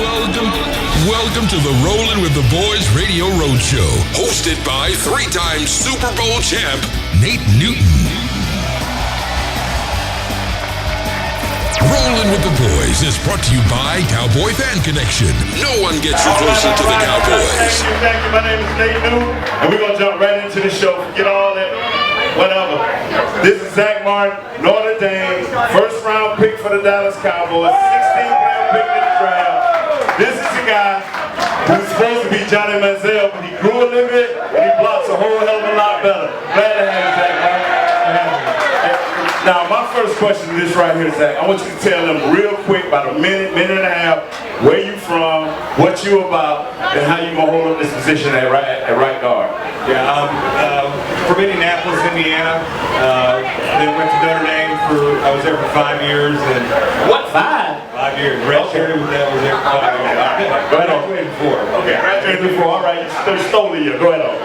Welcome to the Rollin' with the Boys Radio Roadshow, hosted by three-time Super Bowl champ Nate Newton. Rollin' with the Boys is brought to you by Cowboy Fan Connection. No one gets you closer to the Cowboys. Thank you. My name is Nate Newton, and we're going to jump right into the show. Forget all that, whatever. This is Zach Martin, Notre Dame, first-round pick for the Dallas Cowboys, 16th-round pick in the draft. This is the guy who's supposed to be Johnny Manziel, but he grew a little bit, and he blocks a whole hell of a lot better. Glad to have you, Zach Martin. Now, my first question is this right here, Zach. I want you to tell them real quick, about a minute and a half, where you from, what you about, and how you gonna hold up this position at right guard. Yeah, I'm from Indianapolis, Indiana. Then went to Notre Dame I was there for 5 years. And what, 5? 5 years. Red shirt, was there for 5 years. Go ahead on. Graduated before. Okay, graduated before. All right, you stole the year. Go ahead on.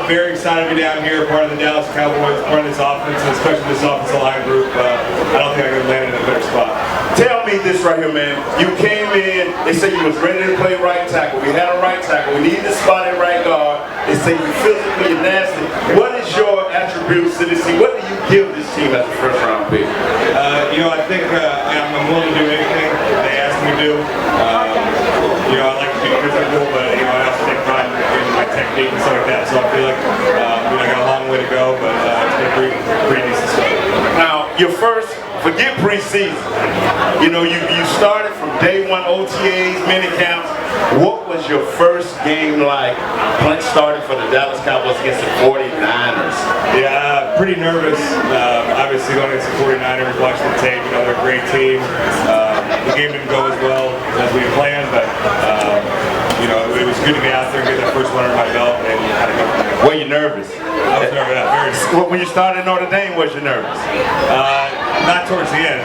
Very excited to be down here, part of the Dallas Cowboys, part of this offense, and especially this offensive line group. I don't think I could have landed in a better spot. Tell me this right here, man. You came in, they said you was ready to play right tackle. We had a right tackle. We needed a spot at right guard. They say you physically, you're nasty. What is your attributes to this team? What do you give this team as a first-round pick? I think I'm willing to do anything they ask me to do. I like to be physical, but I also take pride in my technique and stuff like that. So I feel like I got a long way to go, but it's been pretty decent stuff. Now, your first, forget preseason. You started from day one, OTAs, mini camps. What was your first game like? Started for the Dallas Cowboys against the 49ers. Yeah, pretty nervous. Obviously going against the 49ers, watching the tape. They're a great team. The game didn't go as well as we planned, but it was good to get out there and get that first one under my belt and kind of go from there. Were you nervous? I was nervous. Yeah, very nervous. When you started Notre Dame, was you nervous? Not towards the end.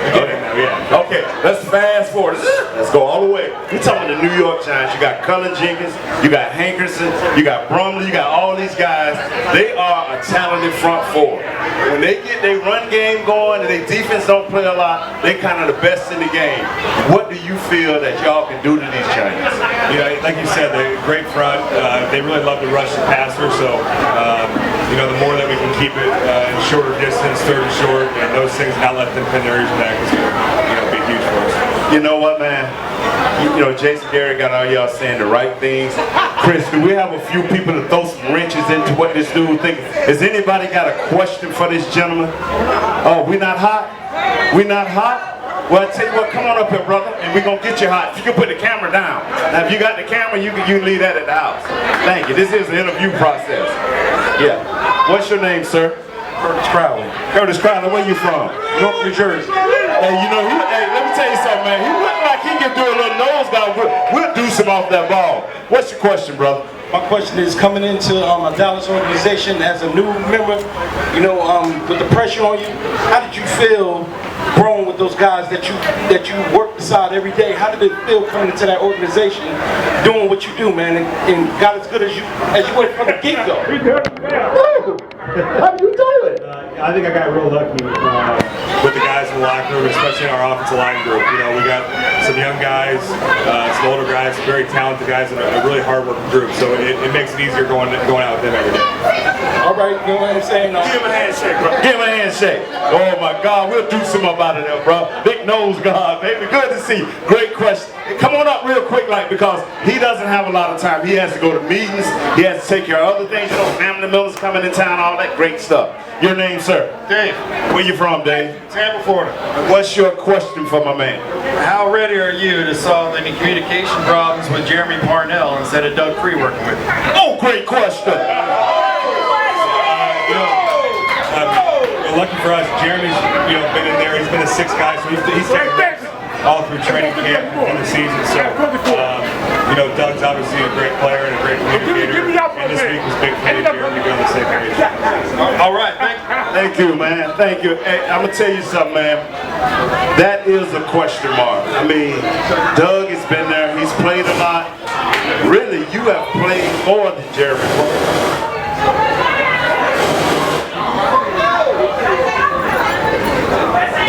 Yeah. Okay, let's fast forward. Let's go all the way. We're talking the New York Giants. You got Cullen Jenkins, you got Hankerson, you got Brumley, you got all these guys. They are a talented front four. When they get their run game going and their defense don't play a lot, they kind of the best in the game. What do you feel that y'all can do to these Giants? Like you said, they're great front. They really love to rush the passer, so the more that we can keep it in shorter distance, third and short, and those things, not let them pin their ears back is going to be huge for us. You know what, man? Jason Garrett got all y'all saying the right things. Chris, do we have a few people to throw some wrenches into what this dude thinks? Has anybody got a question for this gentleman? Oh, we not hot? We not hot? Well, I tell you what, come on up here, brother, and we're going to get you hot. If you can put the camera down. Now, if you got the camera, you can leave that at the house. Thank you. This is an interview process. Yeah. What's your name, sir? Curtis Crowley. Curtis Crowley, where you from? North New Jersey. Hey, let me tell you something, man. He look like he can do a little nose dive. We'll do some off that ball. What's your question, brother? My question is, coming into a Dallas organization as a new member, with the pressure on you, how did you feel growing with those guys that you work beside every day? How did it feel coming into that organization, doing what you do, man, and got as good as you went from the get-go? How do you do it? I think I got real lucky with the guys in the locker room, especially in our offensive line group. We got some young guys, some older guys, some very talented guys, and a really hard-working group. So it makes it easier going out with them every day. All right, you know what I'm saying? Give him a handshake, bro. Give him a handshake. Oh my God, we'll do some up out of there, bro. Big nose God, baby. Good to see you. Great question. Come on up real quick, because he doesn't have a lot of time. He has to go to meetings. He has to take care of other things. Family members coming in town, all that great stuff. Your name, sir? Dave. Where you from, Dave? Tampa, Florida. What's your question for my man? How ready are you to solve any communication problems with Jeremy Parnell instead of Doug Free working with you? Oh, great question. Lucky for us, Jeremy's been in there. He's been a sixth guy, so he's taken reps all through training camp in the season. So Doug's obviously a great player and a great communicator. And this week was big for me and Jeremy to be on the same page. All right, thank you. Thank you, man. Thank you. Hey, I'm gonna tell you something, man. That is a question mark. I mean, Doug has been there. He's played a lot. Really, you have played more than Jeremy.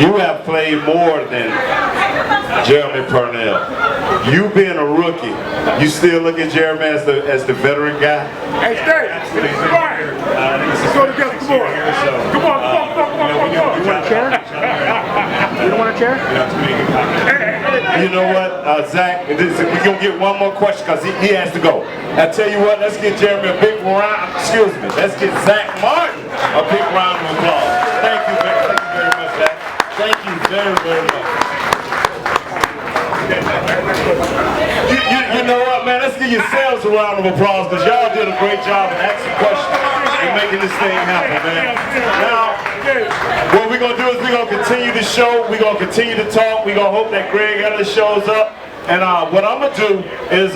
You have played more than Jeremy Parnell. You being a rookie, you still look at Jeremy as the veteran guy? Hey, stay. Let's go together. Come on. Come on. You want a chair? You don't want a chair? You know what, Zach, we're going to get one more question because he has to go. I tell you what, let's get Jeremy a big round, let's get Zach Martin a big round of applause. Thank you very much, Zach. Thank you very, very much. You know what, man, let's give yourselves a round of applause because y'all did a great job of asking questions and making this thing happen, man. Now, what we're going to do is we're going to continue the show. We're going to continue to talk. We're going to hope that Greg Ellis shows up. And what I'm going to do is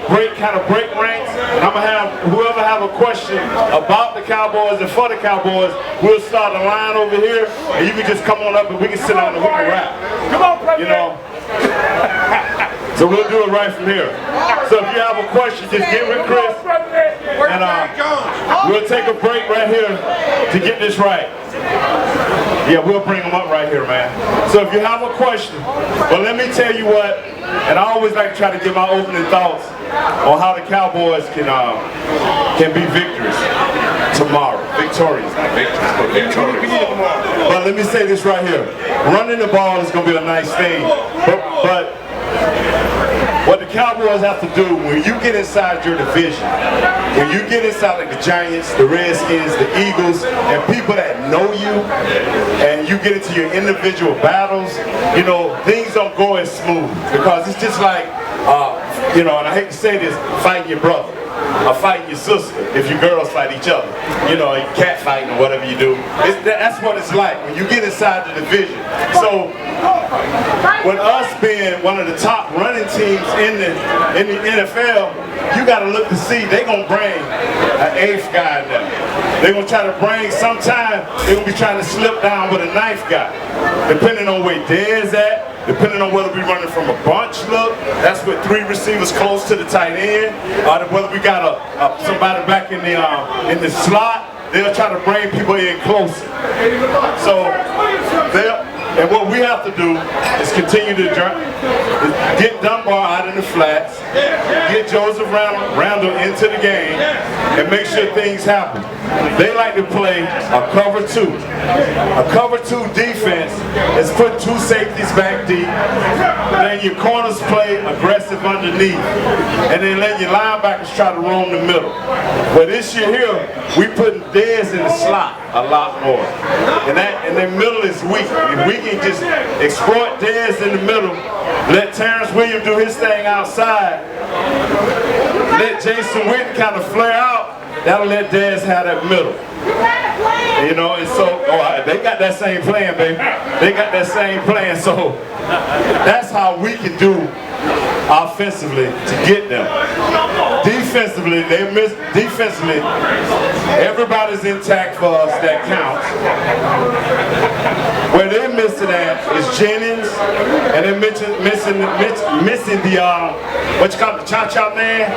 break ranks. And I'm going to have whoever have a question about the Cowboys and for the Cowboys, we'll start a line over here. And you can just come on up and we can sit down and we can rap. Come on, President. You know. So we'll do it right from here. So if you have a question, just get with Chris. And we'll take a break right here to get this right. Yeah, we'll bring them up right here, man. So if you have a question, but let me tell you what, and I always like to try to give my opening thoughts on how the Cowboys can be victorious tomorrow. Victorious, not victorious, but victorious. But let me say this right here. Running the ball is going to be a nice thing, but what the Cowboys have to do when you get inside your division, when you get inside like the Giants, the Redskins, the Eagles, and people that know you, and you get into your individual battles, you know, things don't go as smooth because it's just like, you know, and I hate to say this, fighting your brother. Or fighting your sister if you girls fight each other. You know, cat fighting or whatever you do. That's what it's like when you get inside the division. So, with us being one of the top running teams in the NFL, you got to look to see they're going to bring an 8th guy in there. They're going to try to bring, sometime they're going to be trying to slip down with a 9th guy. Depending on where Dez at, depending on whether we're running from a bunch look, that's with 3 receivers close to the tight end, or whether we got somebody back in the slot, they'll try to bring people in closer. So, and what we have to do is continue to get Dunbar out in the flats, get Joseph Randall into the game, and make sure things happen. They like to play a cover 2. A cover 2 defense is put 2 safeties back deep, then your corners play aggressive underneath, and then let your linebackers try to roam the middle. But this year here, we putting Dez in the slot a lot more, and the middle is weak. If we can just exploit Dez in the middle, let Terrence Williams do his thing outside, let Jason Witten kind of flare out, that'll let Dez have that middle. You know, and so, they got that same plan, baby. They got that same plan, so that's how we can do offensively to get them. Defensively, defensively, everybody's intact for us that counts. Where they're missing at is Jennings, and they're missing the, what you call the cha-cha man?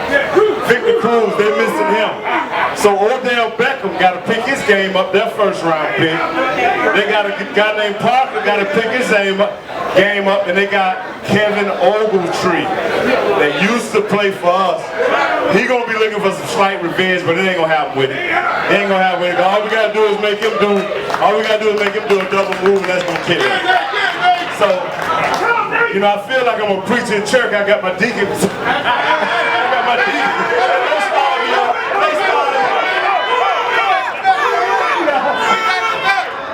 Victor Cruz, they're missing him. So Odell Beckham got to pick his game up, their first round pick. They got a guy named Parker got to pick his game up, and they got Kevin Ogletree that used to play for us. He gonna be looking for some slight revenge, but it ain't gonna happen with it. It ain't gonna happen with it. All we gotta do is make him do a double move, and that's gonna kill him. So, you know, I feel like I'm a preacher in church. I got my deacons. I got my deacons. Don't start me up. They started.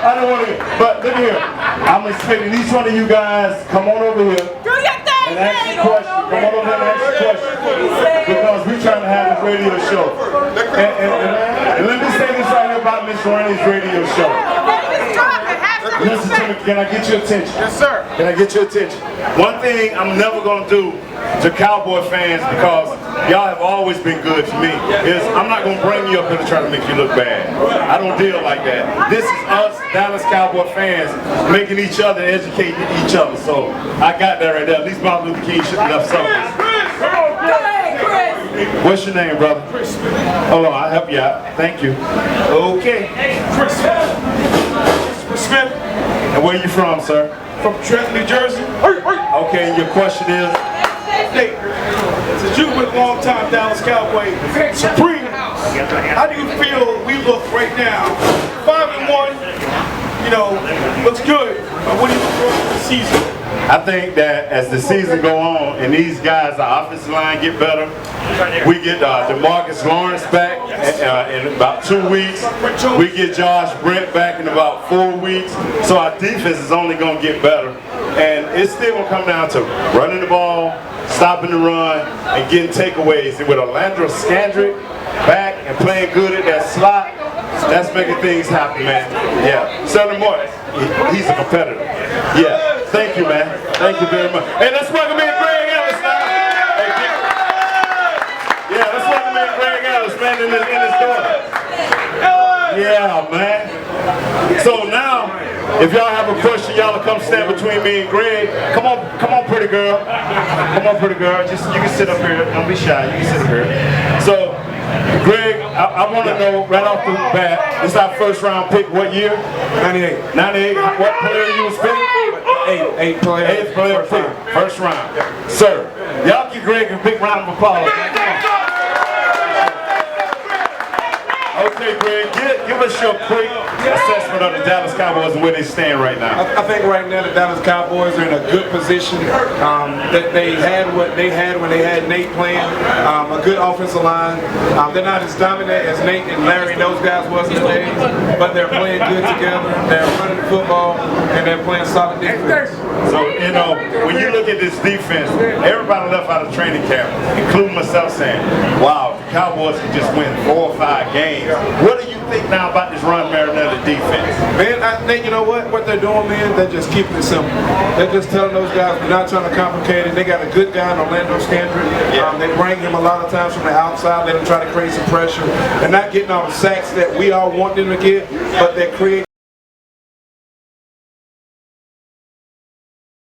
I don't want to, but look here. I'm expecting each one of you guys come on over here and ask a question. Come on over here and ask a question, because we're trying to have a radio show. And let me say this right here about Miss Ronnie's radio show. Listen to me. Can I get your attention? Yes, sir. Can I get your attention? One thing I'm never going to do to Cowboy fans, because y'all have always been good to me, is I'm not going to bring you up here to try to make you look bad. I don't deal like that. This is us, Dallas Cowboy fans, making each other, educating each other. So I got that right there. At least Martin Luther King should have left something. What's your name, brother? Chris Smith. Hold on, I'll help you out. Thank you. Okay. Chris Smith. And where you from, sir? from Trenton, New Jersey. Okay, and your question is? Nate, since you've been a long time Dallas Cowboy Supreme, how do you feel we look right now? 5-1, you know, looks good. But what do you look for for the season? I think that as the season go on and these guys, the offensive line get better, we get DeMarcus Lawrence back in about 2 weeks. We get Josh Brent back in about 4 weeks. So our defense is only going to get better. And it's still going to come down to running the ball, stopping the run, and getting takeaways. And with Orlando Scandrick back and playing good at that slot, that's making things happen, man. Yeah. Southern Moore, he's a competitor. Yeah. Thank you, man. Thank you very much. Hey, let's welcome in Greg Ellis now. Yeah, let's welcome in Greg Ellis, man, in his door. Yeah, man. So now, if y'all have a question, y'all will come stand between me and Greg. Come on, pretty girl. Come on, pretty girl. Just you can sit up here. Don't be shy. You can sit up here. So, Greg, I want to know right off the bat. This is our first round pick. What year? 98. 98. What player you was picking? Eighth player. Eighth player pick. First round. Sir, y'all give Greg a big round of applause. Okay, Greg, give us your quick assessment of the Dallas Cowboys and where they stand right now. I think right now the Dallas Cowboys are in a good position. That they had what they had when they had Nate playing, a good offensive line. They're not as dominant as Nate and Larry and those guys was in the days, but they're playing good together. They're running the football and they're playing solid defense. So, you know, when you look at this defense, everybody left out of training camp, including myself, saying, wow, the Cowboys can just win 4 or 5 games. What do you think now about this Ron Marinetta defense? Man, I think, you know what they're doing, man, they're just keeping it simple. They're just telling those guys, we're not trying to complicate it. They got a good guy in Orlando Scandrick. They bring him a lot of times from the outside, let him try to create some pressure. They're not getting all the sacks that we all want them to get, but they're creating.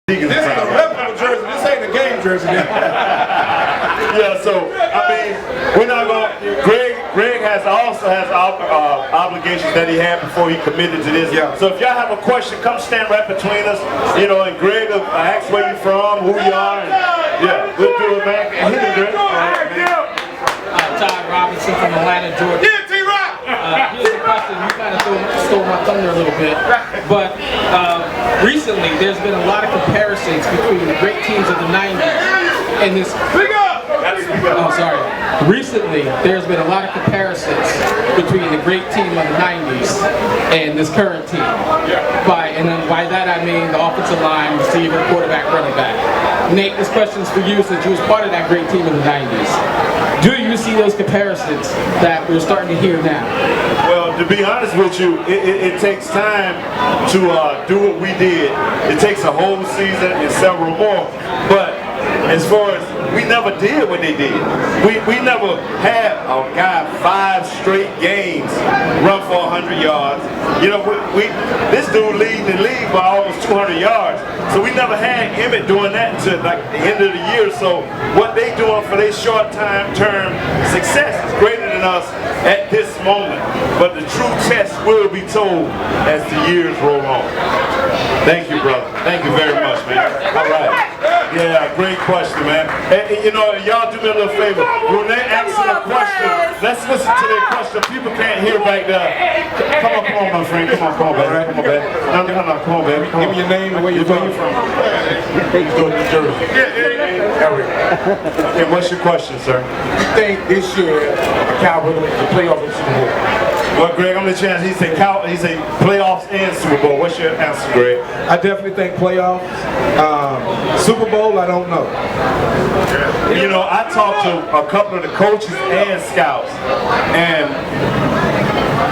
This is a replica jersey, this ain't a game jersey. Yeah, so, I mean, we're not going to, Greg also has obligations that he had before he committed to this. Yeah. So if y'all have a question, come stand right between us, you know, and Greg will ask where you're from, who you are, and yeah, we'll do it, man. Hit it, Greg. Todd Robinson from Atlanta, Georgia. Yeah, T-Rock! Here's a question, you kind of stole my thunder a little bit, but recently there's been a lot of comparisons between the great teams of the 90s and this... Oh, sorry. Recently, there's been a lot of comparisons between the great team of the 90s and this current team. And then by that I mean the offensive line, receiver, quarterback, running back. Nate, this question's for you since you was part of that great team in the 90s. Do you see those comparisons that we're starting to hear now? Well, to be honest with you, it takes time to do what we did. It takes a whole season and several more. But as far as we never did what they did. We never had a guy 5 straight games run for 100 yards. You know, this dude leading the league by almost 200 yards. So we never had Emmett doing that until like the end of the year. So what they doing for their short-term success is greater than us at this moment. But the true test will be told as the years roll on. Thank you, brother. Thank you very much, man. All right. Yeah, great question, man. And you know, y'all do me a little favor. When they ask a question, let's listen to their question. People can't hear back there. Come on, my friend. Come on, baby. Come on, baby. No, come on, baby. Give me your name and where you're from. He's going to New Jersey. Okay, what's your question, sir? You think this year the Cowboys will make the playoff in the Super Bowl? Well, Greg, I'm the chance. He said playoffs and Super Bowl. What's your answer, Greg? I definitely think playoffs. Super Bowl, I don't know. You know, I talked to a couple of the coaches and scouts, and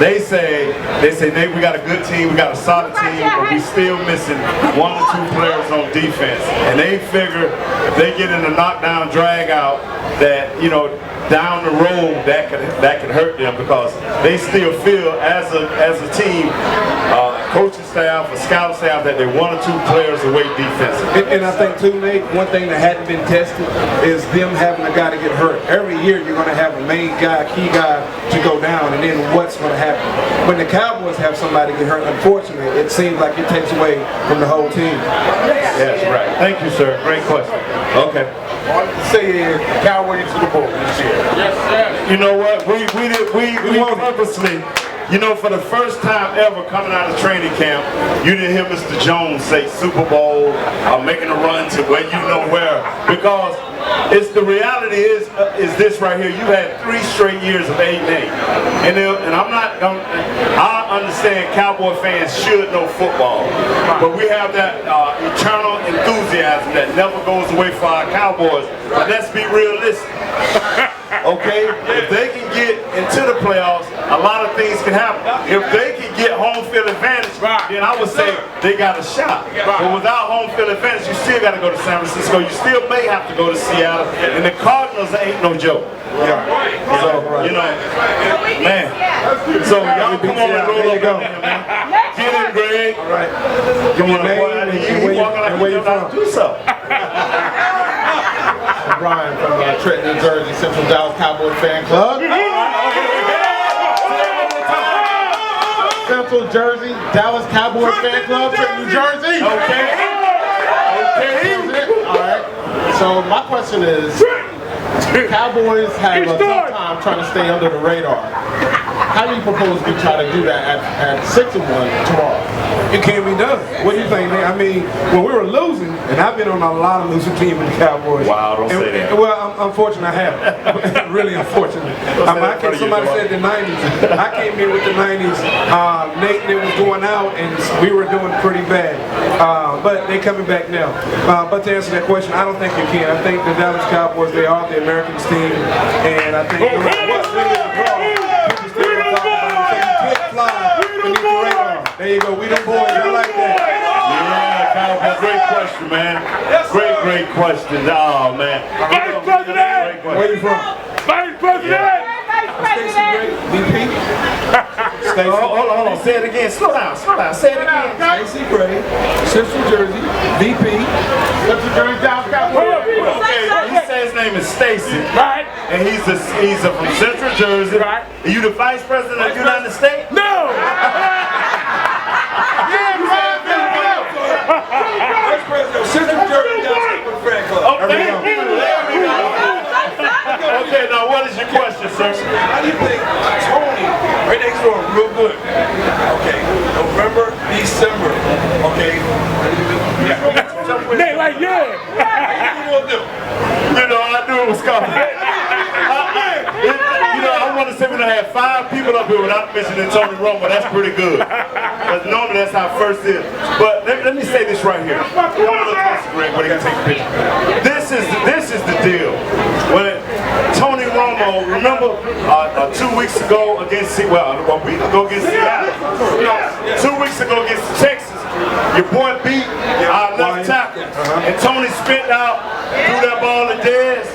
they say, Nate, we got a good team, we got a solid team, but we still missing 1 or 2 players on defense. And they figure if they get in a knockdown drag out that, you know, down the road that could hurt them, because they still feel as a team, coaching staff, a scout staff, that they're 1 or 2 players away defensively. And I think too, Nate, one thing that hadn't been tested is them having a guy to get hurt. Every year you're going to have a main guy, key guy to go down, and then what's going to happen? When the Cowboys have somebody get hurt, unfortunately, it seems like it takes away from the whole team. Yes, right. Thank you, sir. Great question. Okay. All I can say is Cowboys to the Bowl this year. Yes, sir. You know what? We purposely, you know, for the first time ever coming out of training camp, you didn't hear Mr. Jones say Super Bowl or making a run to where you know where, because it's the reality is this right here. You had 3 straight years of 8-8, and I'm not. I understand Cowboy fans should know football, but we have that eternal enthusiasm that never goes away for our Cowboys. But let's be realistic. Okay, if they can get into the playoffs, a lot of things can happen. If they can get home field advantage, then I would say they got a shot. But without home field advantage, you still got to go to San Francisco. You still may have to go to Seattle, and the Cardinals ain't no joke. So, you know, man. So y'all come on and roll up in here, man. Get in, Greg. All right. You want to walk like you know how to do so. Brian from Trenton, New Jersey, Central Dallas Cowboys fan club. Central Jersey, Dallas Cowboys fan club, Trenton, New Jersey. Okay. All right. So my question is, Cowboys have a tough time trying to stay under the radar. How do you propose we try to do that at 6-1 tomorrow? It can't be done. What do you think, Nate? I mean, when we were losing, and I've been on a lot of losing teams with the Cowboys. Wow, don't say that. Well, unfortunately, I have. Really unfortunate. Somebody said the 90s. I came here with the 90s. Nate and it was going out, and we were doing pretty bad. But they're coming back now. But to answer that question, I don't think you can. I think the Dallas Cowboys, they are the Americans team, and I think no matter what really the draw, people still going to talk about it. So you can't fly beneath the radar. There you go. We the boys. I like that. Yeah, Cowboy. Great question, man. Great question. Oh, man. Vice President! Where you from? Vice President! Stacey Gray, VP. Stacey. Hold on. Say it again. Slow down. Say it again. Stacey Gray, Central Jersey, VP. Central Jersey, Dallas Cowboys. Okay, he said his name is Stacy. Right. And he's from Central Jersey. Right. Are you the Vice President of the United States? No! Vice President, Central Jersey, Dallas fan club. Okay. Okay, now what is your question, sir? How do you think Tony, right next door, real good? Okay, November, December. Okay. They like, yeah. What you gonna do? You know, I knew it was coming. You know, I want to say we're going to have 5 people up here without mentioning Tony Romo. That's pretty good. But normally that's how first is. But let me say this right here. Come on, look closer, Greg, where they can take a picture. This is the deal. When Tony Romo, remember 2 weeks ago against, a week ago against Seattle. No, 2 weeks ago against Texas. Your boy beat our left tackle, and Tony spit out, threw that ball to Dez,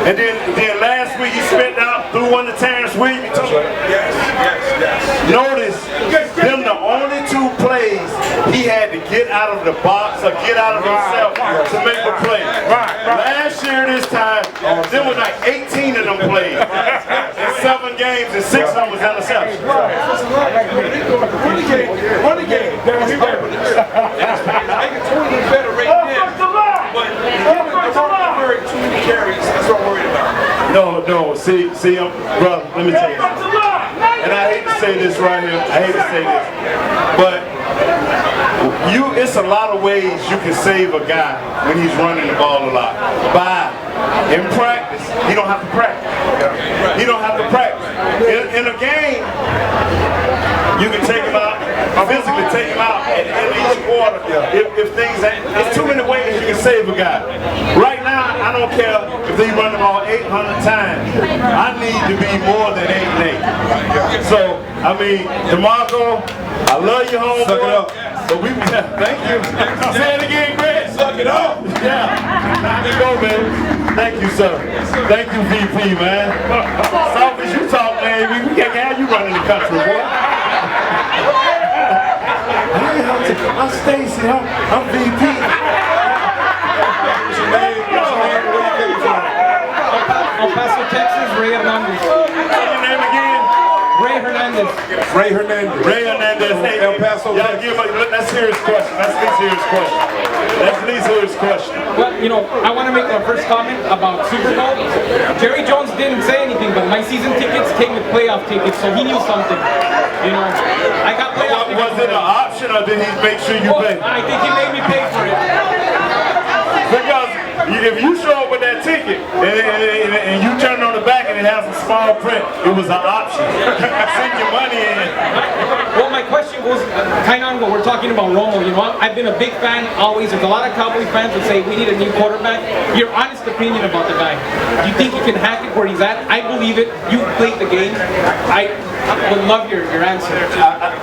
and then last week he spit out, threw one to Terrence Williams. Yes. Notice, them the only 2 plays he had to get out of the box or get out of himself to make a play. Last year this time, there was like 18 of them plays in 7 games, and 6 of them was interceptions. Run the game. Making 20 better right now. But giving too many carries, that's what I'm worried about. No, see, brother, let me tell you something. And I hate to say this right here, but it's a lot of ways you can save a guy when he's running the ball a lot. In practice, he don't have to practice. He don't have to practice. In a game, you can take him out, physically take him out at each quarter. If things ain't, there's too many ways you can save a guy. Right now, I don't care if they run the ball 800 times. I need to be more than 8-8. So, I mean, DeMarco, I love you, homeboy. Suck it up. But thank you. Say it again, Greg. Suck it up. Yeah. There you go, man. Thank you, sir. Thank you, VP, man. Soft as you talk, man, we can't have you running the country, boy. I'm Stacy, I'm VP. El Paso, Texas, Ray Hernandez. Say your name again. Ray Hernandez. Ray Hernandez. Ray Hernandez. Hey, El Paso, y'all give that's serious question. That's the serious question. That's the serious question. Well, you know, I want to make my first comment about Super Bowl. Jerry Jones didn't say anything, but my season tickets came with playoff tickets, so he knew something. You know, I got playoff tickets. Was it an option, or did he make sure you pay? I think he made me pay for it. Because if you show up with that ticket and you turn it on the back and it has a small print, it was an option. Send your money in. Well, my question was kind of on what we're talking about Romo. You know, I've been a big fan always. There's a lot of Cowboy fans that say we need a new quarterback. Your honest opinion about the guy. Do you think he can hack it where he's at? I believe it. You played the game. I would love your answer.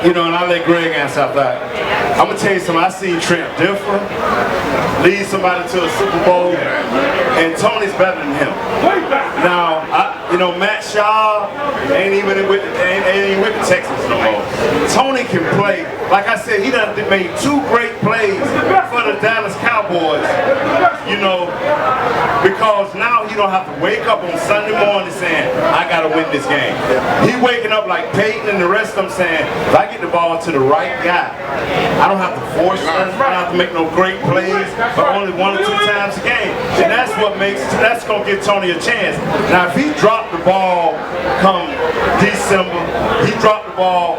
You know, and I'll let Greg answer after that. I'm going to tell you something. I seen Trent differ, lead somebody to a Super Bowl, and Tony's better than him. Now, you know, Matt Shaw ain't even with the Texans no more. Tony can play. Like I said, he done made 2 great plays for the Dallas Cowboys, you know, because now he don't have to wake up on Sunday morning saying, I got to win this game. He waking up like Peyton and the rest of them saying, if I get the ball to the right guy, I don't have to force nothing, I don't have to make no great plays, but only 1 or 2 times a game. And that's going to give Tony a chance. Now, if he dropped the ball come December, he dropped the ball,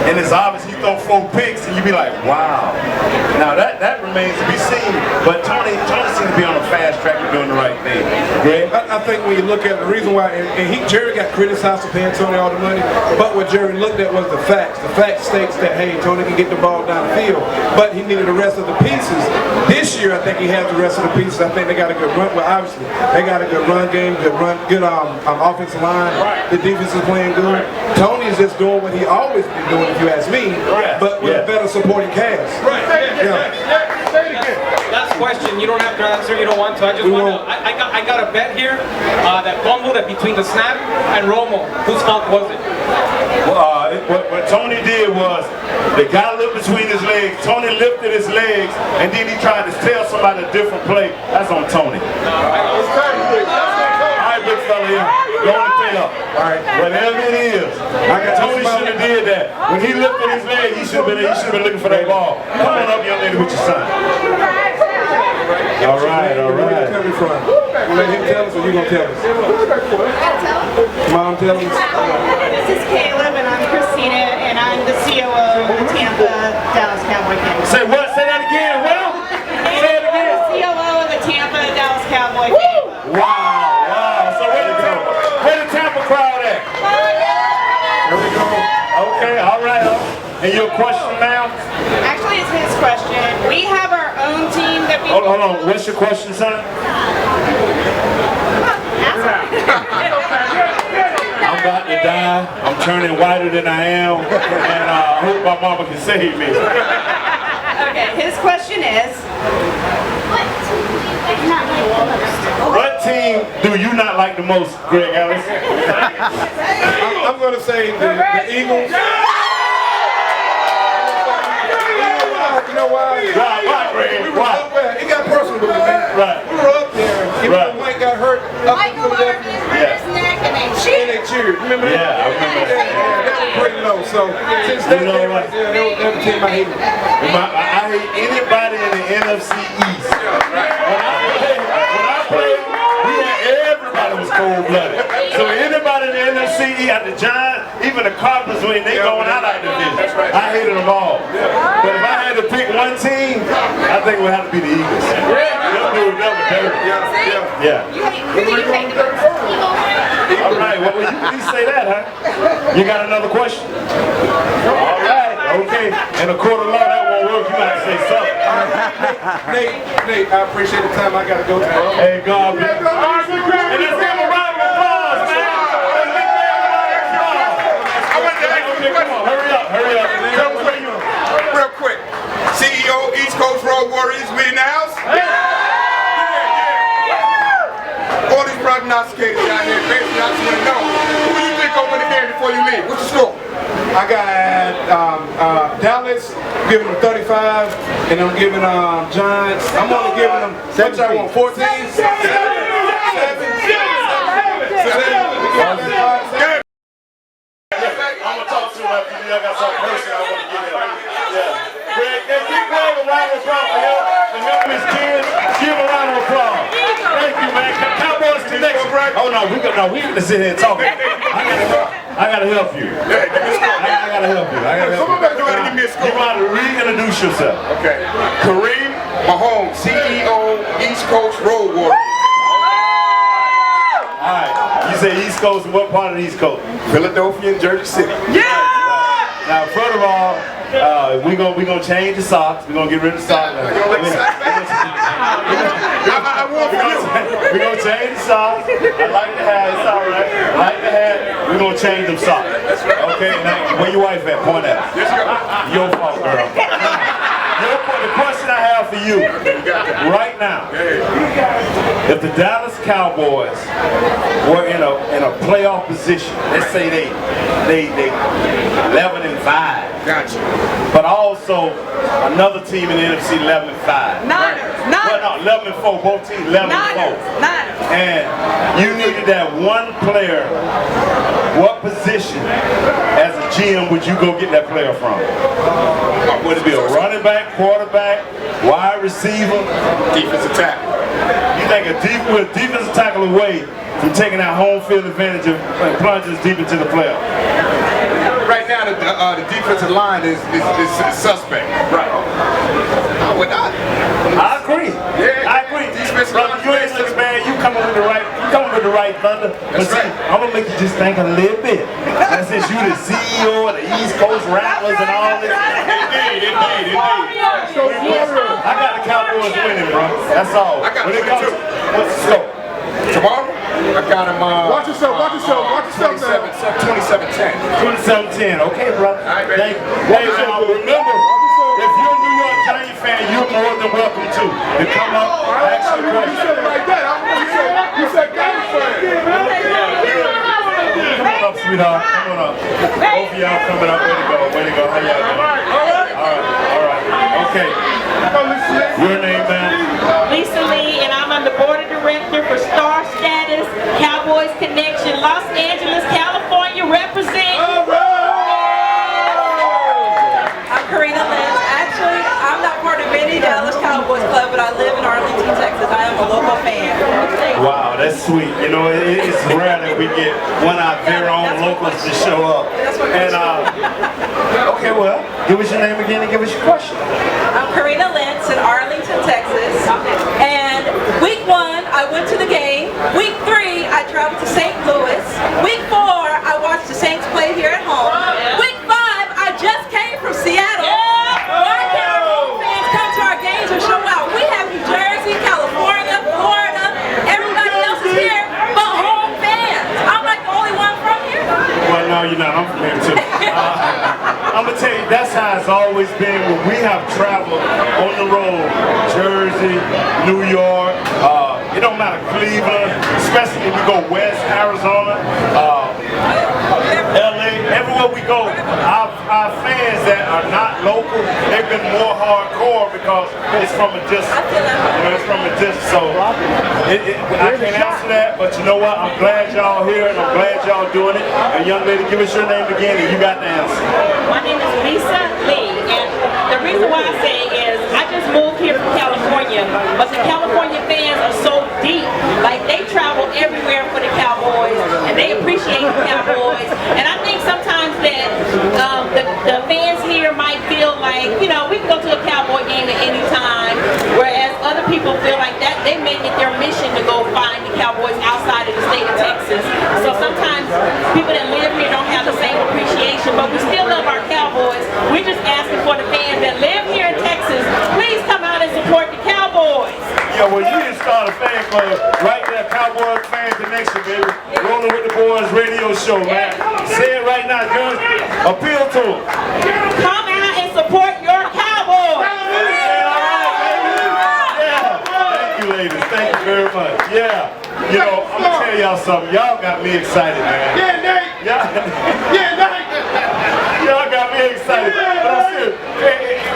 and it's obvious he throw 4 picks, and you be like, wow. Now, that remains to be seen, but Tony seems to be on a fast track of doing the right thing. Greg? I think when you look at the reason why, Jerry got criticized for paying Tony all the money, but what Jerry looked at was the facts. The fact states that, hey, Tony can get the ball down the field, but he needed the rest of the pieces. This year, I think he has the rest of the pieces. I think they got a good run. Well, obviously, they got a good run game, good offensive line. The defense is playing good. Tony's just doing what he always been doing, if you ask me, but with a better supporting cast. Last question. You don't have to answer. You don't want to. I just want to. I got a bet here. That fumble that between the snap and Romo. Whose fault was it? What Tony did was the guy looked between his legs. Tony lifted his legs, and then he tried to tell somebody a different play. That's on Tony. All right, big fella here. Go on and pay up. All right, whatever it is. Tony should have did that. When he lifted his leg, he should have been looking for that ball. Come on up, young lady, with your son. All right. Where you coming from? You let him tell us, or you gonna tell us? Mom, tell us. This is Caleb, and I'm Christina, and I'm the COO of the Tampa Dallas Cowboy King. Say what? Say that again. Well, say it again. I'm the COO of the Tampa Dallas Cowboy King. Wow. So where the Tampa crowd at? There we go. Okay, all right. And your question now? Actually, it's his question. We have our own team that we... Hold on. What's your question, son? I'm about to die. I'm turning whiter than I am. And I hope my mama can save me. Okay, his question is... What team do you not like the most, Greg Ellis? I'm going to say the Eagles. You know why? Why, Greg? We were up there. It got personal with me, man. Right. We were up there. You know, Mike got hurt up in Philadelphia. his neck and they And they cheered. Remember that? Yeah, I remember that. Yeah, that was pretty low. So since that day right there, that was the team I hated. I hate anybody in the NFC East. When I played, everybody was cold-blooded. So anybody in the NFC East, at the Giants, even the Cardinals, when they going out of the division, I hated them all. But if I had to pick one team, I think it would have to be the Eagles. They'll do it, they'll dirty. Yeah. Who do you hate the most? All right, well, you say that, huh? You got another question? All right, okay. In a court of law, that won't work. You got to say something. Nate, I appreciate the time I got to go to. Hey, God, man. And let's give him a round of applause, man. Let's give him a round of applause. I want to ask you a question. Hurry up. Tell us where you are. Real quick. CEO East Coast Road Warriors, we in the house? prognosticators down here. Basically, I just want to know, who do you think gonna win the game before you leave? What's the score? I got Dallas, giving them 35, and I'm giving Giants. I'm only giving them 14. 7. I'm gonna talk to him after you. I got some person I want to get in. Yeah. Greg, hey, give Greg a round of applause for him. And him and his kids. Give him a round of applause. Thank you, man. Cowboys connection. Oh no, we gonna sit here and talk. I gotta help you. I gotta help you. Someone better go ahead and give me a score. You gotta reintroduce yourself. Okay. Kareem Mahomes, CEO, East Coast Road Warriors. Alright, you say East Coast, and what part of the East Coast? Philadelphia and Jersey City. Yeah! Now, first of all, we're gonna change the socks. We're gonna get rid of the socks. We're gonna change the socks. I like the hat, it's alright. I like the hat. We're gonna change them socks. Okay, now, where your wife at? Point at her. Your fault, girl. The question I have for you right now, if the Dallas Cowboys were in a playoff position, let's say they 11-5, gotcha, but also another team in the NFC 11-5. Well, no, 11-4, both teams 11-4. And you needed that one player. What position as a GM would you go get that player from? Would it be a running back, quarterback, wide receiver, defensive tackle? You think a defensive tackle away from taking that home field advantage and plunging deep into the playoffs? Right now, the defensive line is suspect. Right. I would not. I agree. Yeah, I agree. Brother, you ain't looking, man. You coming with the right thunder. But see, I'm gonna make you just think a little bit. And since you the CEO of the East Coast Rattlers and all this. Indeed. I got the Cowboys winning, bro. That's all. I got when it comes to, what's the score? Tomorrow? I got him. Watch yourself now. 27-10. 27-10. Okay, brother. Thank you. Hey, remember, if you're a New York Giant fan, you're more than welcome to come up and ask a question. You said it like that. You said Giants fan. Come on up, sweetheart. Come on up. Both of y'all coming up. Way to go. How y'all doing? All right. Okay. Your name, man? Lisa Lee, and I'm on the board of director for Star Status, Cowboys Connection, Los Angeles, California, represent. I'm Karina Lynch. Actually, I'm not part of any Dallas Cowboys club, but I live in Arlington, Texas. I am a local fan. Wow, that's sweet. You know, it's rare that we get one of our very own locals to show up. And okay, well, give us your name again and give us your question. I'm Karina Lynch in Arlington, Texas. And week 1, I went to the game. Week 3, I traveled to St. Louis. Week 4, I watched the Saints play here at home. Week 5, I just came from Seattle. Why can't our home fans come to our games and show out? We have New Jersey, California, Florida. Everybody else is here, but home fans. I'm like the only one from here. Well, no, you're not. I'm from here, too. I'm going to tell you, that's how it's always been when we have traveled on the road. Jersey, New York, it don't matter, Cleveland, especially if we go west, Arizona, LA, everywhere we go, our fans that are not local, they've been more hardcore because it's from a distance. You know, it's from a distance. So I can't answer that, but you know what? I'm glad y'all here and I'm glad y'all doing it. And young lady, give us your name again and you got the answer. My name is Lisa Lee, and the reason why I say is I just moved here from California, but the California fans are so deep. Like, they travel everywhere for the Cowboys, and they appreciate the Cowboys. And I think sometimes that the fans here might feel like, you know, we can go to a Cowboy game at any time, whereas other people feel like that they make it their mission to go find the Cowboys outside of the state of Texas. So sometimes people that live here don't have the same appreciation, but we still love our Cowboys. We're just asking for the fans that live here in Texas, please come out and support the Cowboys. Yeah, well, you just start a fan club right there, Cowboy Fan Connection, baby. Rolling with the Boys radio show, man. Say it right now, Gun. Appeal to them. Come out and support your Cowboys. Yeah. Thank you, ladies. Thank you very much. Yeah. You know, I'm going to tell tell y'all something. Y'all got me excited, man. Yeah, Nate. Yeah, Nate. Y'all got me excited. But I'm serious.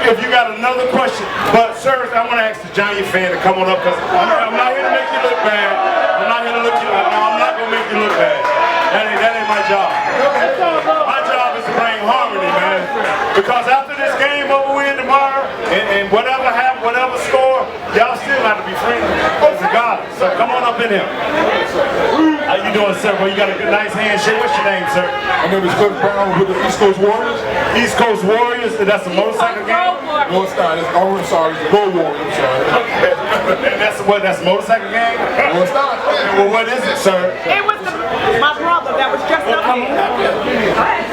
If you got another question, but sir, I want to ask the Giant fan to come on up because I'm not here to make you look bad. I'm not here to look you. I'm not gonna make you look bad. That ain't my job. My job is to bring harmony, man. Because after this game over with tomorrow, and whatever happens, whatever score, y'all still have to be friends. Regardless. So come on up in here. How you doing, sir? Well, you got a good, nice handshake. What's your name, sir? My name is Cliff Brown with the East Coast Warriors. East Coast Warriors? That's a motorcycle game? No, it's not. I'm sorry. It's the Gold Warriors. I'm sorry. That's what? That's a motorcycle game? No, it's not. Well, what is it, sir? It was my brother that was just up here.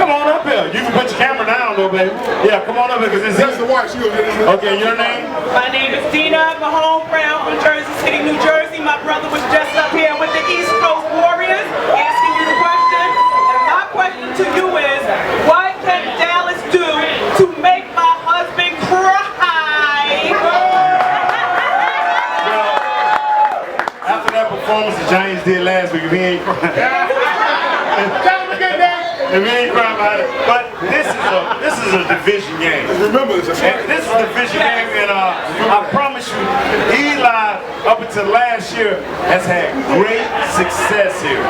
Come on up here. You can put your camera down, though, baby. Yeah, come on up here, because That's the wife. She was getting this. Okay, your name? My name is Dina Mahone Brown from Jersey City, New Jersey. My brother was just up here with the East Coast Warriors asking you the question. And my question to you is, what can Dallas do to make my husband cry? Well, after that performance the Giants did last week, if he ain't crying. If he ain't crying about it. But this is a division game. Remember, this is a division game, and I promise you, Eli, up until last year, has had great success here.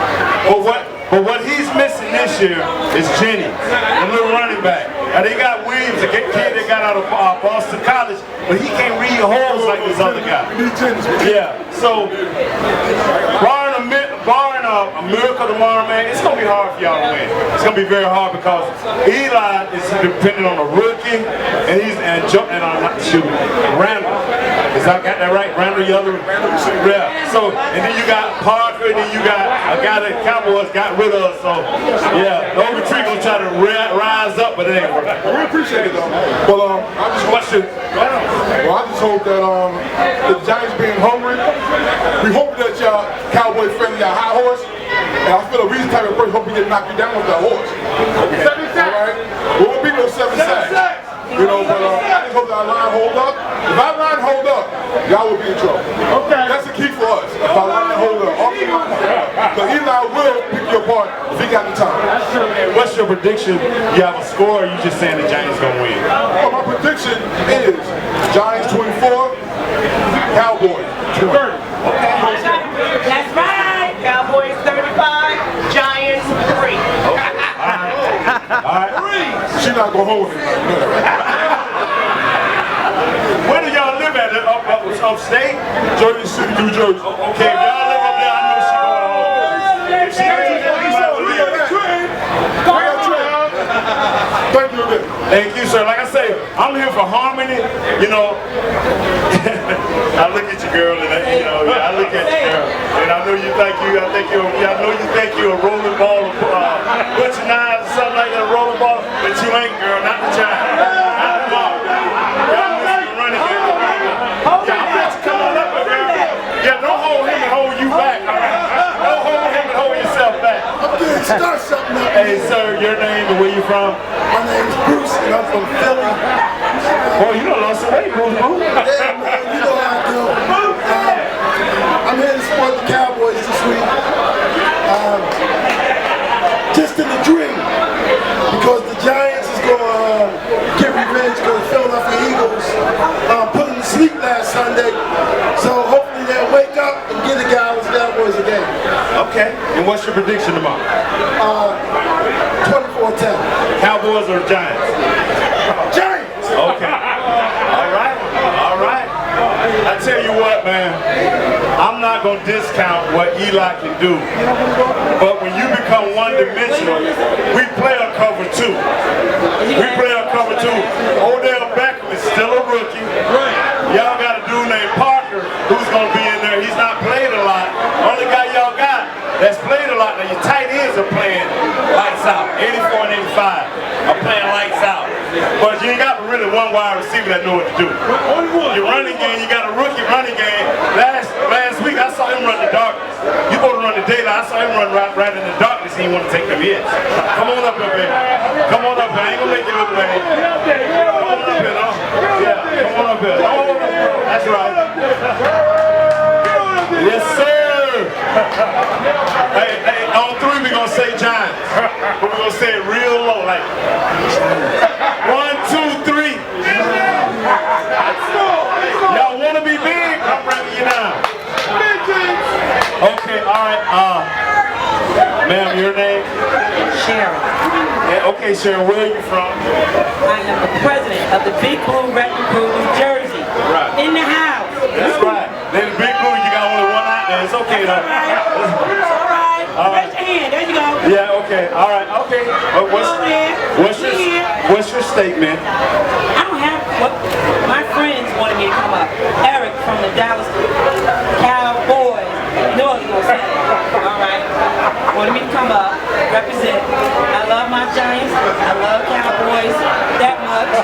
But what he's missing this year is Jennings, the little running back. Now they got Williams, a kid that got out of Boston College, but he can't read holes like this other guy. Yeah, so barring a miracle tomorrow, man, it's gonna be hard for y'all to win. It's gonna be very hard because Eli is dependent on a rookie, and Randall. Is I got that right? Randall, the other? Yeah. So, and then you got Parker, and then you got a guy that Cowboys got rid of. So, yeah, the Old Tree gonna try to rise up, but it ain't working. We appreciate it though. Well, I just hope that the Giants being hungry. We hope that y'all Cowboy friendly, y'all high horse. And I feel a reason type of person hope we can knock you down with that horse. Okay. 7 sacks. All right. We won't be no 7 sacks. You know, but I just hope that our line hold up. If our line hold up, y'all will be in trouble. Okay. That's the key for us. If our line hold up. Because Eli will pick you apart if he got the time. And what's your prediction? You have a score, or you just saying the Giants gonna win? Well, my prediction is Giants 24, Cowboys 20. Okay. That's right. Cowboys 35, Giants 3. Okay. All right. She's not gonna hold it. Where do y'all live at? Upstate? Jersey City, New Jersey. Okay, if y'all live up there, I know she going home. If she ain't, thank you again. Thank you, sir. Like I say, I'm here for harmony. You know, I look at you, girl, and I look at you, girl, and I know you think you're a rolling ball of butcher knives or something like that, a rolling ball, but you ain't, girl, not the Giant. Not the ball. Y'all missing the running game. Yeah, I'm let you come on up, girl. Yeah, don't hold him and hold you back. All right? Don't hold him and hold yourself back. I'm doing start something up. Hey, sir, your name and where you from? My name's Bruce, and I'm from Philly. Oh, you done lost some weight, Bruce. Yeah, man, you know how I do. I'm here to support the Cowboys this week. Just in the dream, because the Giants is going to get revenge because the Philadelphia Eagles put them to sleep last Sunday. So hopefully they'll wake up and get the Cowboys again. Okay. And what's your prediction tomorrow? 24-10. Cowboys or Giants? Giants! Okay. All right. All right. I tell you what, man, I'm not going to discount what Eli can do. But when you become one-dimensional, we play a cover two. We play a cover two. Odell Beckham is still a rookie. Y'all got a dude named Parker who's going to be in there. He's not played a lot. Only guy y'all got that's played a lot. Now your tight ends are playing lights out. 84 and 85 are playing lights out. But you ain't got really one wide receiver that know what to do. Your running game, you got a rookie running game. Last week I saw him run the darkness. You go to run the daylight, I saw him run right in the darkness. He didn't want to take them hits. Come on up here, baby. Come on up here. I ain't gonna make you look bad. Come on up here, no? Yeah, come on up here. Oh, that's right. Yes, sir. Ma'am, your name? Sharon. Yeah, okay, Sharon, where are you from? I am the president of the Big Blue Wrecking Crew, New Jersey. Right. In the house. That's right. Then the Big Blue, you got only one out there. It's okay though. It's all right. Raise your hand. There you go. Yeah, okay. All right, okay. What's your statement? I don't have what my friends wanted me to come up. Eric from the Dallas Cowboys. You know what he gonna say. All right. Wanted me to come up, represent. I love my Giants. I love Cowboys. That much.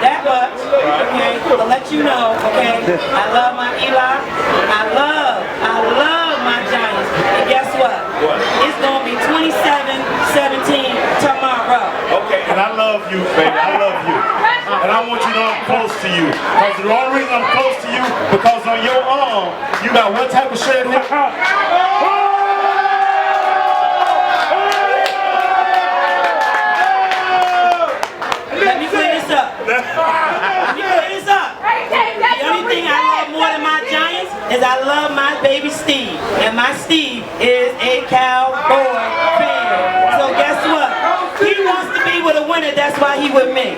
That much. Okay. To let you know. Okay. I love my Eli. I love my Giants. And guess what? It's gonna be 27-17 tomorrow. Okay, and I love you, baby. I love you. And I want you to know I'm close to you. Because the only reason I'm close to you, because on your arm, you got what type of shirt here? Let me clear this up. Let me clear this up. The only thing I love more than my Giants is I love my baby Steve. And my Steve is a Cowboy fan. So guess what? He wants to be with a winner, that's why he with me.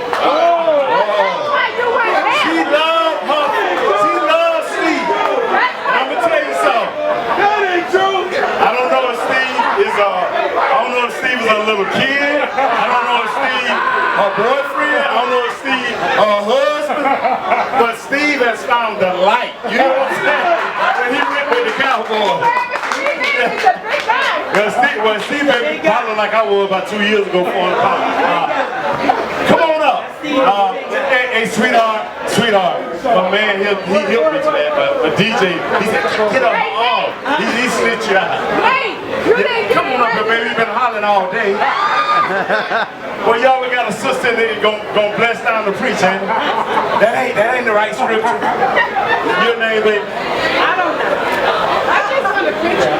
She loves Steve. And I'm gonna tell you something. That ain't true. I don't know if Steve is a little kid. I don't know if Steve her boyfriend. I don't know if Steve her husband. But Steve has found the light. You know what I'm saying? When he went with the Cowboys. Well, Steve made me holler like I was about 2 years ago, 400 pounds. Come on up. Hey, sweetheart. My man, he helped me to that, but DJ, he said, get up my arm. He snitched you out. Come on up here, baby. You've been hollering all day. Well, y'all got a sister that gonna bless down the preach, ain't it? That ain't the right scripture. Your name, baby? I don't know. I just want a picture.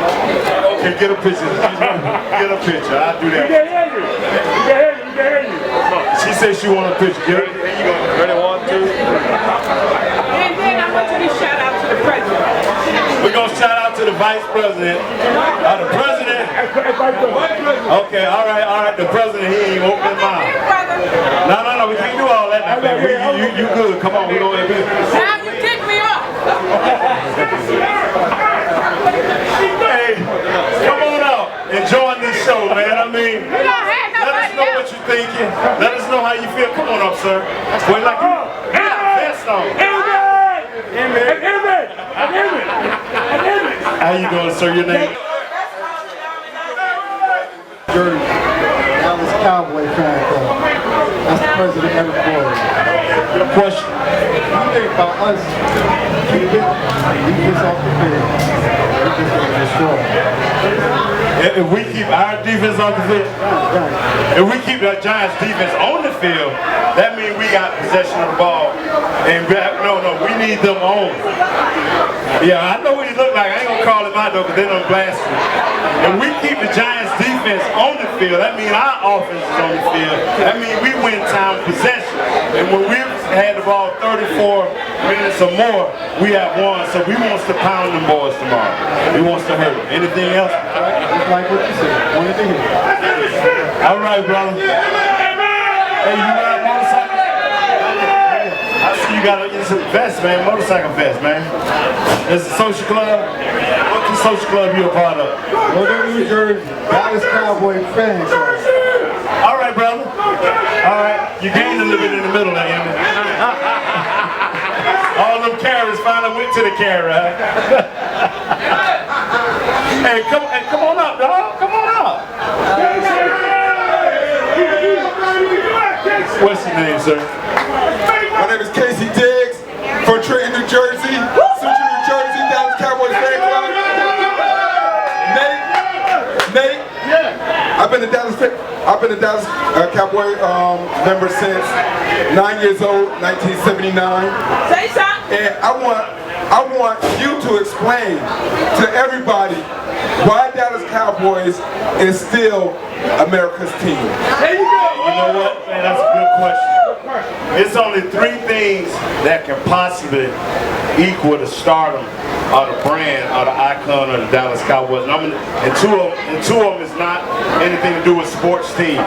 Okay, get a picture. Get a picture. I'll do that. You can hear you. She said she want a picture. Get it. There you go. Ready? 1, 2. And then I want you to shout out to the president. We're going to shout out to the vice president. The president. Okay, all right. The president, he ain't open his mouth. No. We can't do all that. You good. Come on, we're going to do it. Now you kick me off. Hey, come on out and join this show, man. I mean, let us know what you're thinking. Let us know how you feel. Come on up, sir. Wait, like you got a vest on. How you doing, sir? Your name? Jersey. Dallas Cowboy fan club. That's the president of the board. Your question? What do you think about us keeping defense off the field? We just going to destroy. If we keep our defense on the field, if we keep the Giants defense on the field, that means we got possession of the ball. And we need them on. Yeah, I know what he look like. I ain't gonna call him out though, because they don't blast him. If we keep the Giants defense on the field, that means our offense is on the field. That means we win time possession. And when we've had the ball 34 minutes or more, we have won. So we want to pound them boys tomorrow. We want to hurt them. Anything else? Just like what you said. Wanted to hear. All right, brother. Hey, you got a motorcycle? I see you got it's a vest, man. Motorcycle vest, man. It's a social club. What's the social club you a part of? Northern New Jersey, Dallas Cowboy fan club. All right, brother. All right. You gained a little bit in the middle there, Emmy. All them carrots finally went to the carrot. Hey, come on up, dog. Come on up. What's your name, sir? My name is Casey Diggs from Trenton, New Jersey. Central New Jersey, Dallas Cowboys fan club. Nate. I've been a Dallas Cowboy member since 9 years old, 1979. Say something. And I want you to explain to everybody why Dallas Cowboys is still America's team. There you go. You know what, man? That's a good question. It's only 3 things that can possibly equal the stardom are the brand, are the icon of the Dallas Cowboys. And two of them is not anything to do with sports teams.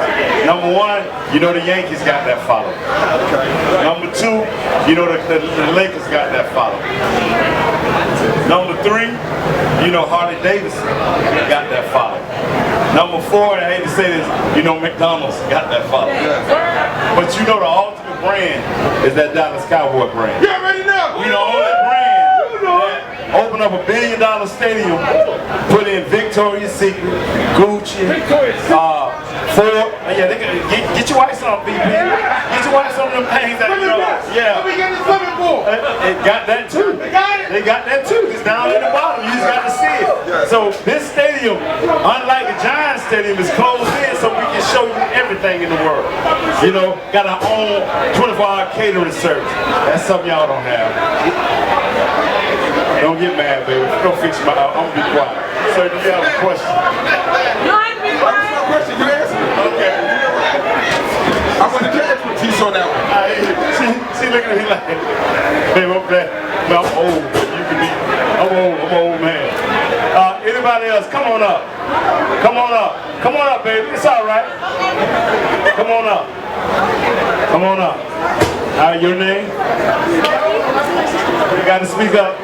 Number one, you know the Yankees got that follow. Number two, you know the Lakers got that follow. Number three, you know Harley Davidson got that follow. Number four, and I hate to say this, you know McDonald's got that follow. But you know the ultimate brand is that Dallas Cowboy brand. You already know. We the only brand that open up $1 billion stadium, put in Victoria's Secret, Gucci, Ford. Yeah, they can, get your wife some, BP. Get your wife some of them things that you know. Yeah. We got the swimming pool. It got that too. They got it. They got that too. It's down in the bottom. You just got to see it. So this stadium, unlike the Giants stadium, is closed in so we can show you everything in the world. You know, got our own 24-hour catering service. That's something y'all don't have. Don't get mad, baby. Don't fix my. I'm gonna be quiet. Sir, do you have a question? You ain't be quiet. No question. You answered it. Okay. I want to get expertise on that one. She looking at me like, babe, I'm glad. I'm old. You can be. I'm an old man. Anybody else? Come on up. Come on up. Come on up, baby. It's all right. Come on up. Come on up. Your name? You got to speak up.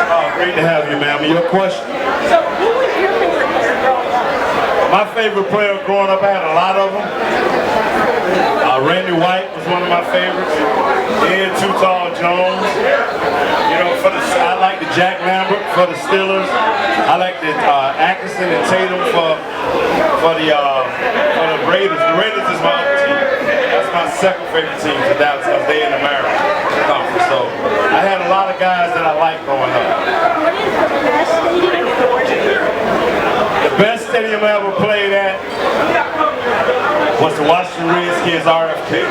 Oh, great to have you, ma'am. Your question? So, who was your favorite player growing up? My favorite player growing up, I had a lot of them. Randy White was one of my favorites. Ian Too Tall Jones. You know, I like the Jack Lambert for the Steelers. I like the Atkinson and Tatum for the Raiders. The Raiders is my other team. That's my second favorite team to Dallas because they're in the American Conference. So I had a lot of guys that I liked growing up. What is the best stadium for you? The best stadium I ever played at was the Washington Redskins RFK.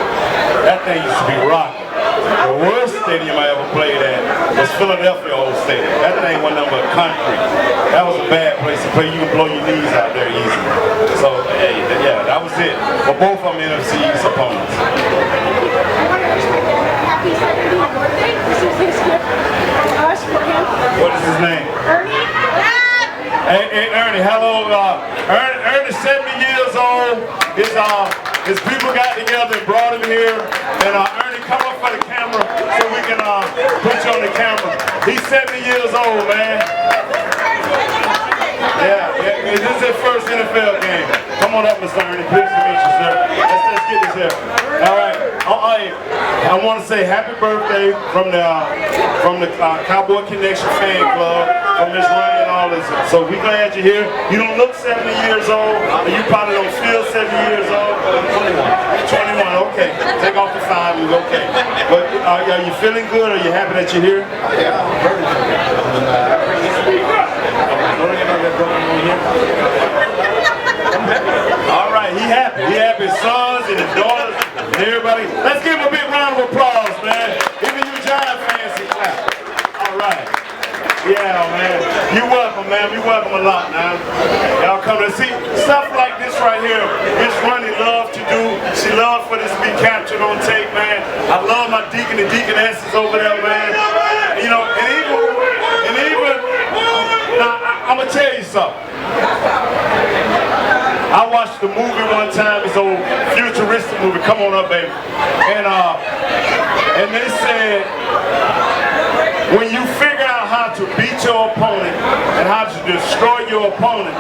That thing used to be rocking. The worst stadium I ever played at was Philadelphia Old Stadium. That thing wasn't nothing but concrete. That was a bad place to play. You can blow your knees out there easy. So, hey, yeah, that was it. But both of them NFC East opponents. Happy 70th birthday. This is his gift to us for him. What is his name? Ernie. Hey, Ernie, hello. Ernie's 70 years old. His people got together and brought him here. And Ernie, come up for the camera so we can put you on the camera. He's 70 years old, man. Yeah, this is his first NFL game. Come on up, Mr. Ernie. Pleased to meet you, sir. Let's get this here. All right. I want to say happy birthday from the Cowboy Connection fan club, from Miss Ronnie and all this. So we glad you're here. You don't look 70 years old, and you probably don't feel 70 years old. 21, okay. Take off the 5, it's okay. But are you feeling good? Are you happy that you're here? Yeah, I'm very All right, he happy. He happy. His sons and his daughters and everybody. Let's give him a big round of applause, man. Even you Giant fans, he clap. All right. Yeah, man. You're welcome, man. You're welcome a lot, man. Y'all come to see stuff like this right here. Miss Ronnie loves to do. She loves for this to be captured on tape, man. I love my deacon and deaconesses over there, man. You know, and even now, I'm gonna tell you something. I watched the movie one time, this old futuristic movie, Come On Up, Baby. And they said, when you figure out how to beat your opponent and how to destroy your opponent,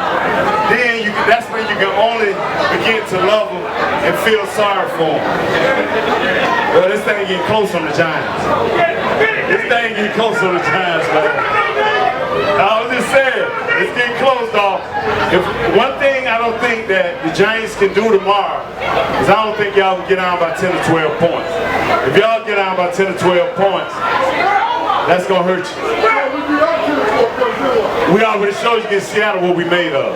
then that's when you can only begin to love them and feel sorry for them. Well, this thing getting close on the Giants. This thing getting close on the Giants, man. I was just saying, it's getting close, dog. If one thing I don't think that the Giants can do tomorrow is I don't think y'all can get down by 10 or 12 points. If y'all get down by 10 or 12 points, that's gonna hurt you. We already showed you in Seattle what we made of.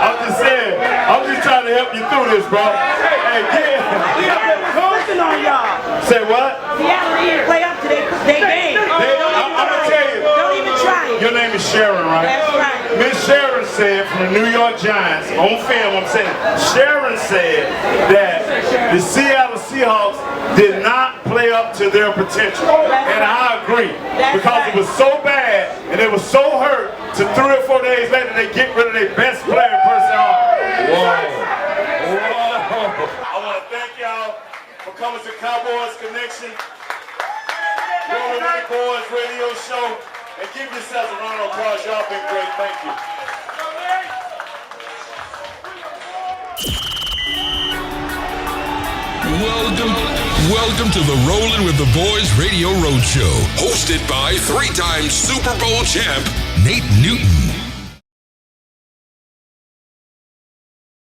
I'm just saying, I'm just trying to help you through this, bro. Hey, yeah. Focusing on y'all. Say what? Seattle didn't play up to their game. I'm gonna tell you. Don't even try it. Your name is Sharon, right? That's right. Miss Sharon said from the New York Giants, on film I'm saying, Sharon said that the Seattle Seahawks did not play up to their potential. And I agree. Because it was so bad and they were so hurt to 3 or 4 days later they get rid of their best player in personnel. I want to thank y'all for coming to Cowboys Connection. Rolling with the Boys radio show. And give yourselves a round of applause. Y'all been great. Thank you. Welcome to the Rollin' with the Boys Radio Roadshow, hosted by 3-time Super Bowl champ Nate Newton.